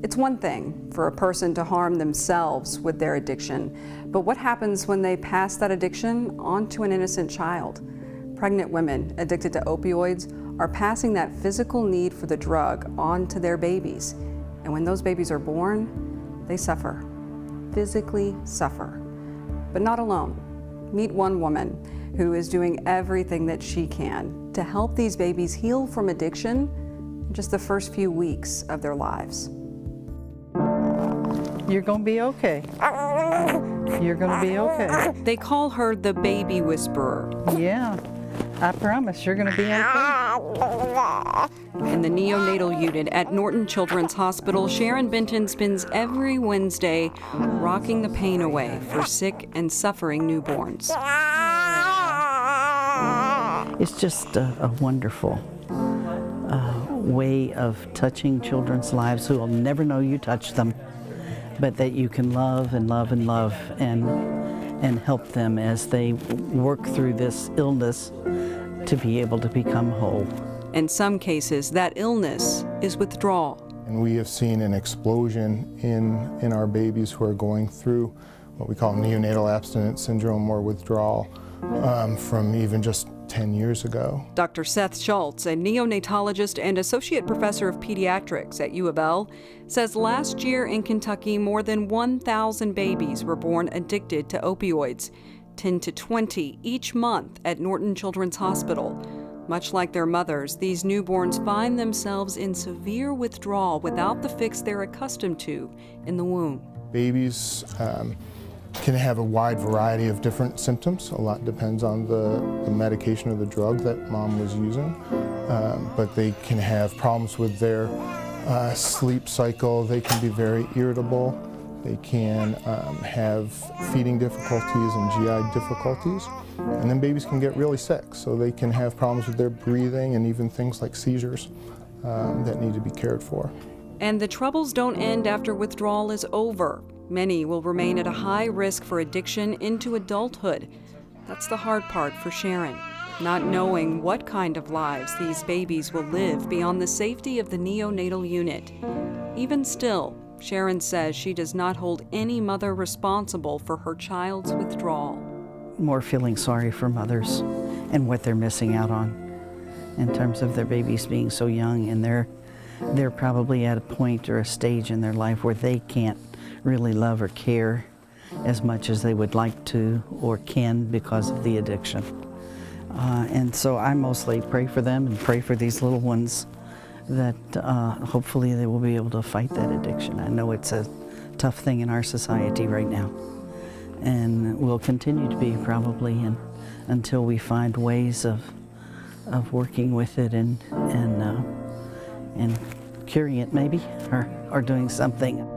It's one thing for a person to harm themselves with their addiction, but what happens when they pass that addiction on to an innocent child? Pregnant women addicted to opioids are passing that physical need for the drug on to their babies. And when those babies are born, they suffer, physically suffer. But not alone. Meet one woman who is doing everything that she can to help these babies heal from addiction in just the first few weeks of their lives. You're gonna be okay. You're gonna be okay. They call her the baby whisperer. Yeah, I promise you're gonna be okay. In the neonatal unit at Norton Children's Hospital, Sharon Benton spends every Wednesday rocking the pain away for sick and suffering newborns. It's just a wonderful way of touching children's lives who will never know you touched them, but that you can love and love and love and help them as they work through this illness to be able to become whole. In some cases, that illness is withdrawal. And we have seen an explosion in our babies who are going through what we call neonatal abstinence syndrome or withdrawal from even just 10 years ago. Dr. Seth Schultz, a neonatologist and associate professor of pediatrics at U of L, says last year in Kentucky, more than 1,000 babies were born addicted to opioids, 10 to 20 each month at Norton Children's Hospital. Much like their mothers, these newborns find themselves in severe withdrawal without the fix they're accustomed to in the womb. Babies can have a wide variety of different symptoms. A lot depends on the medication or the drug that mom was using. But they can have problems with their sleep cycle. They can be very irritable. They can have feeding difficulties and GI difficulties. And then babies can get really sick. So they can have problems with their breathing and even things like seizures that need to be cared for. And the troubles don't end after withdrawal is over. Many will remain at a high risk for addiction into adulthood. That's the hard part for Sharon, not knowing what kind of lives these babies will live beyond the safety of the neonatal unit. Even still, Sharon says she does not hold any mother responsible for her child's withdrawal. More feeling sorry for mothers and what they're missing out on in terms of their babies being so young, and they're probably at a point or a stage in their life where they can't really love or care as much as they would like to or can because of the addiction. And so I mostly pray for them and pray for these little ones that hopefully they will be able to fight that addiction. I know it's a tough thing in our society right now, and will continue to be probably until we find ways of working with it and curing it maybe, or doing something.